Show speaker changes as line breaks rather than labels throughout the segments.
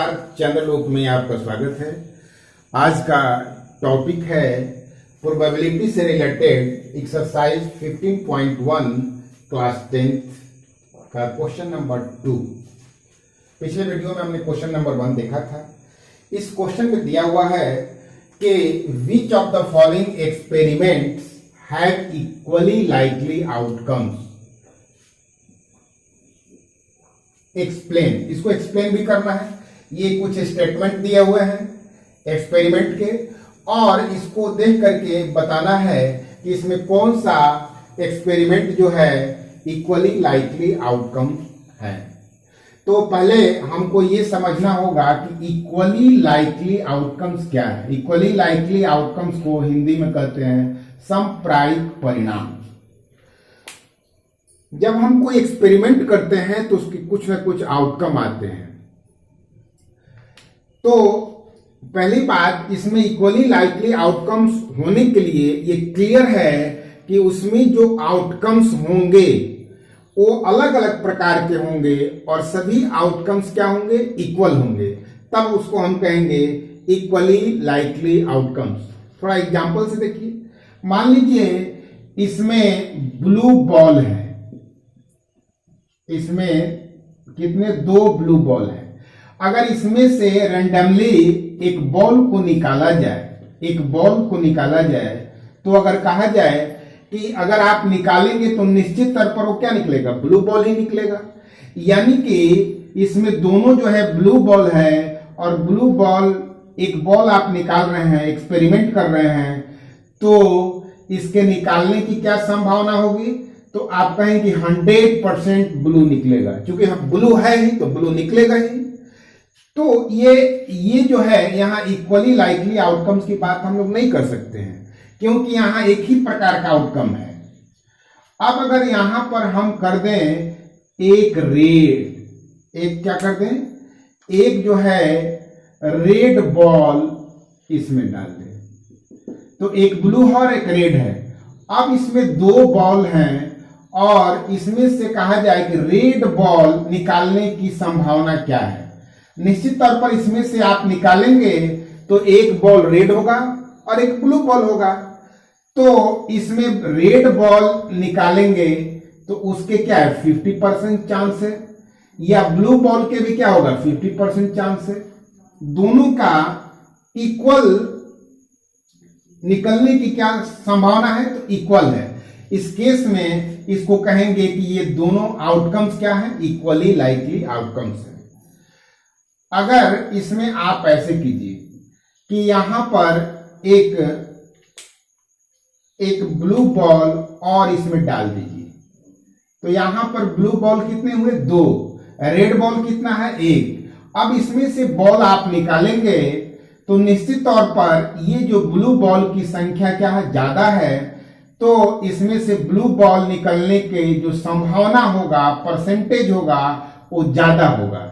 नमस्कार, चंद्रलोक में आपका स्वागत है। आज का टॉपिक है प्रोबेबिलिटी से रिलेटेड एक्सरसाइज 15.1 क्लास 10th का क्वेश्चन नंबर 2। पिछले वीडियो में हमने क्वेश्चन नंबर 1 देखा था। इस क्वेश्चन में दिया हुआ है कि which of the following experiments have equally likely outcomes. Explain, इसको एक्सप्लेन भी करना है। ये कुछ स्टेटमेंट दिए हुए हैं एक्सपेरिमेंट के, और इसको देख करके बताना है कि इसमें कौन सा एक्सपेरिमेंट जो है इक्वली लाइकली आउटकम है। तो पहले हमको ये समझना होगा कि इक्वली लाइकली आउटकम्स क्या है। इक्वली लाइकली आउटकम्स को हिंदी में कहते हैं समप्रायिक परिणाम। जब हम कोई एक्सपेरिमेंट करते हैं तो उसकी कुछ ना कुछ आउटकम आते हैं। तो पहली बात, इसमें इक्वली लाइकली आउटकम्स होने के लिए ये क्लियर है कि उसमें जो आउटकम्स होंगे वो अलग अलग प्रकार के होंगे और सभी आउटकम्स क्या होंगे, इक्वल होंगे। तब उसको हम कहेंगे इक्वली लाइकली आउटकम्स। थोड़ा एग्जांपल से देखिए। मान लीजिए इसमें ब्लू बॉल है, इसमें कितने 2 ब्लू बॉल हैं। अगर इसमें से रैंडमली एक बॉल को निकाला जाए, तो अगर कहा जाए कि अगर आप निकालेंगे तो निश्चित तौर पर वो क्या निकलेगा, ब्लू बॉल ही निकलेगा। यानी कि इसमें दोनों जो है ब्लू बॉल है और ब्लू बॉल, एक बॉल आप निकाल रहे हैं, एक्सपेरिमेंट कर रहे हैं, तो इसके निकालने की क्या संभावना होगी, तो आप कहें कि 100% ब्लू निकलेगा। क्योंकि ब्लू है ही तो ब्लू निकलेगा ही। तो ये जो है यहाँ इक्वली लाइकली आउटकम्स की बात हम लोग नहीं कर सकते हैं, क्योंकि यहाँ एक ही प्रकार का आउटकम है। अब अगर यहां पर हम कर दें क्या कर दें, एक जो है रेड बॉल इसमें डाल दें, तो एक ब्लू है और एक रेड है। अब इसमें 2 बॉल हैं और इसमें से कहा जाए कि रेड बॉल निकालने की संभावना क्या है। निश्चित तौर पर इसमें से आप निकालेंगे तो एक बॉल रेड होगा और एक ब्लू बॉल होगा। तो इसमें रेड बॉल निकालेंगे तो उसके क्या है, 50% चांस है, या ब्लू बॉल के भी क्या होगा, 50% चांस है। दोनों का इक्वल निकलने की क्या संभावना है, तो इक्वल है। इस केस में इसको कहेंगे कि ये दोनों आउटकम्स क्या है, इक्वली लाइकली आउटकम्स है। अगर इसमें आप ऐसे कीजिए कि यहां पर एक ब्लू बॉल और इसमें डाल दीजिए, तो यहां पर ब्लू बॉल कितने हुए, 2, रेड बॉल कितना है, 1। अब इसमें से बॉल आप निकालेंगे तो निश्चित तौर पर ये जो ब्लू बॉल की संख्या क्या है, ज्यादा है, तो इसमें से ब्लू बॉल निकलने के जो संभावना होगा, परसेंटेज होगा, वो ज्यादा होगा।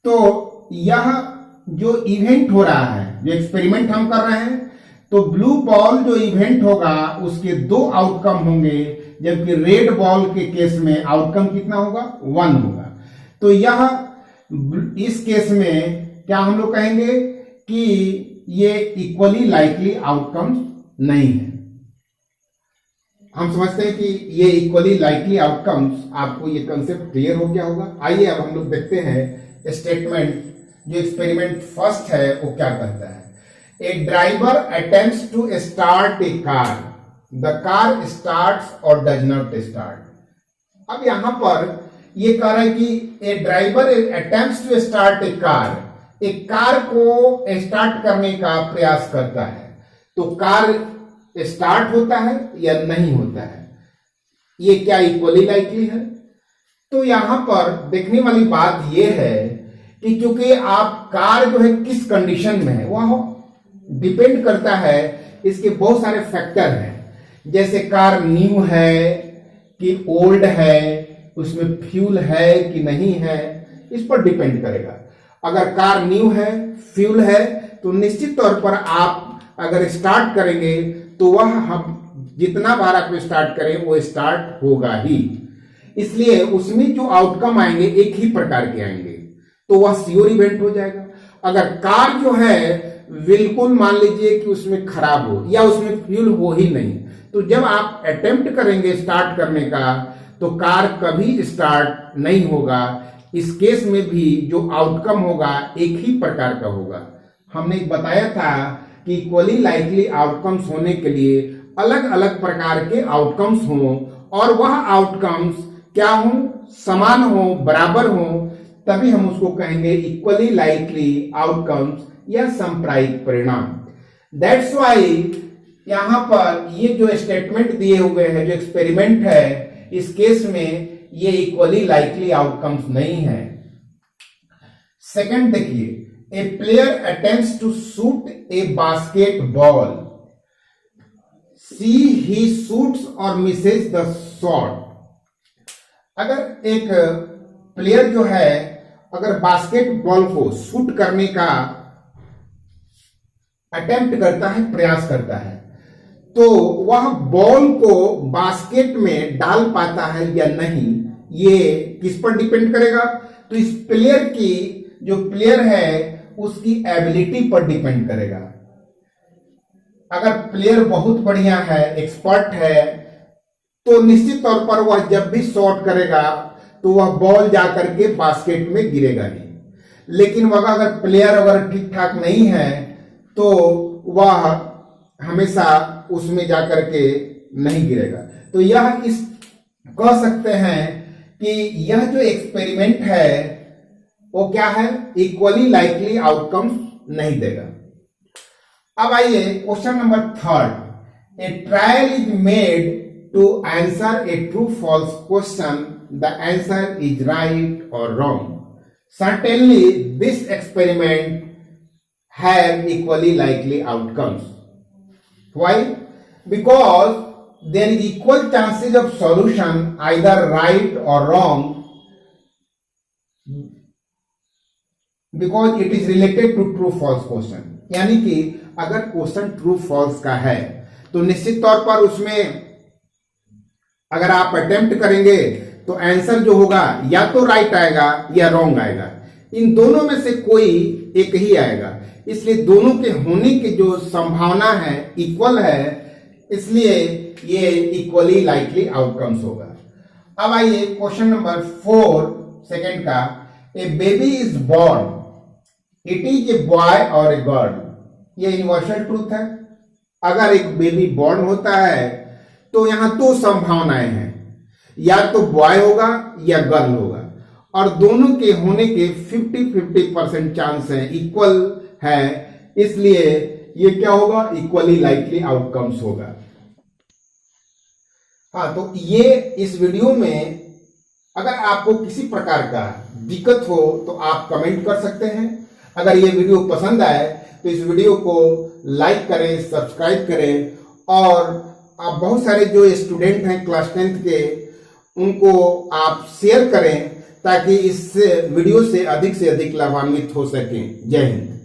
तो यह जो इवेंट हो रहा है, जो एक्सपेरिमेंट हम कर रहे हैं, तो ब्लू बॉल जो इवेंट होगा उसके 2 आउटकम होंगे, जबकि रेड बॉल के केस में आउटकम कितना होगा, 1 होगा। तो यह इस केस में क्या हम लोग कहेंगे कि ये इक्वली लाइकली आउटकम्स नहीं है। हम समझते हैं कि ये इक्वली लाइकली आउटकम्स, आपको ये कंसेप्ट क्लियर हो गया होगा। आइए अब हम लोग देखते हैं स्टेटमेंट, जो एक्सपेरिमेंट फर्स्ट है वो क्या कहता है। A driver attempts to start a car, the car starts और डज नॉट स्टार्ट। अब यहां पर ये कह रहा है कि a driver attempts to start a car, एक कार को स्टार्ट करने का प्रयास करता है, तो कार स्टार्ट होता है या नहीं होता है, ये क्या इक्वली लाइकली है। तो यहां पर देखने वाली बात यह है कि चूंकि आप कार जो है किस कंडीशन में है वह डिपेंड करता है, इसके बहुत सारे फैक्टर हैं। जैसे कार न्यू है कि ओल्ड है, उसमें फ्यूल है कि नहीं है, इस पर डिपेंड करेगा। अगर कार न्यू है, फ्यूल है, तो निश्चित तौर पर आप अगर स्टार्ट करेंगे तो वह हम जितना बार आप स्टार्ट करें वो स्टार्ट होगा ही। इसलिए उसमें जो आउटकम आएंगे एक ही प्रकार के आएंगे, तो वह श्योर इवेंट हो जाएगा। अगर कार जो है बिल्कुल मान लीजिए कि उसमें खराब हो या उसमें फ्यूल हो ही नहीं, तो जब आप अटेम्प्ट करेंगे स्टार्ट करने का तो कार कभी स्टार्ट नहीं होगा। इस केस में भी जो आउटकम होगा एक ही प्रकार का होगा। हमने बताया था कि इक्वली लाइकली आउटकम्स होने के लिए अलग अलग प्रकार के आउटकम्स हों और वह आउटकम्स क्या हों, समान हो, बराबर हो, तभी हम उसको कहेंगे इक्वली लाइकली आउटकम्स या समप्रायिक परिणाम। दैट्स वाई यहां पर ये जो स्टेटमेंट दिए हुए हैं, जो एक्सपेरिमेंट है, इस केस में ये इक्वली लाइकली आउटकम्स नहीं है। सेकंड देखिए, a player attempts to shoot a basketball, see he shoots और मिसेस द शॉट। अगर एक प्लेयर जो है अगर बास्केटबॉल को शूट करने का अटेम्प्ट करता है, प्रयास करता है, तो वह बॉल को बास्केट में डाल पाता है या नहीं, ये किस पर डिपेंड करेगा? तो इस प्लेयर की, जो प्लेयर है उसकी एबिलिटी पर डिपेंड करेगा। अगर प्लेयर बहुत बढ़िया है, एक्सपर्ट है, तो निश्चित तौर पर वह जब भी शॉट करेगा तो वह बॉल जाकर के बास्केट में गिरेगा ही। लेकिन वह अगर प्लेयर अगर ठीक ठाक नहीं है तो वह हमेशा उसमें जाकर के नहीं गिरेगा। तो यह इस कह सकते हैं कि यह जो एक्सपेरिमेंट है वो क्या है, इक्वली लाइकली आउटकम्स नहीं देगा। अब आइए question number third, a trial is made to answer a true false question, the answer is right और wrong. Certainly this experiment have equally likely outcomes. Why? Because there is equal chances of solution either right or wrong, because it is related to true false question. यानी कि अगर question true false का है तो निश्चित तौर पर उसमें अगर आप अटेम्प्ट करेंगे तो आंसर जो होगा या तो राइट आएगा या रॉन्ग आएगा। इन दोनों में से कोई एक ही आएगा, इसलिए दोनों के होने की जो संभावना है इक्वल है, इसलिए ये इक्वली लाइकली आउटकम्स होगा। अब आइए क्वेश्चन नंबर 4 सेकंड का, a baby is born, it is a boy और ए गर्ल। ये यूनिवर्सल ट्रूथ है। अगर एक बेबी बॉर्न होता है तो यहां दो संभावनाएं हैं, या तो बॉय होगा या गर्ल होगा, और दोनों के होने के 50-50% चांस है, इक्वल है, इसलिए ये क्या होगा, इक्वली लाइकली आउटकम्स होगा। हाँ, तो ये इस वीडियो में अगर आपको किसी प्रकार का दिक्कत हो तो आप कमेंट कर सकते हैं। अगर ये वीडियो पसंद आए तो इस वीडियो को लाइक करें, सब्सक्राइब करें, और आप बहुत सारे जो स्टूडेंट हैं क्लास 10th के, उनको आप शेयर करें ताकि इस वीडियो से अधिक लाभान्वित हो सकें। जय हिंद।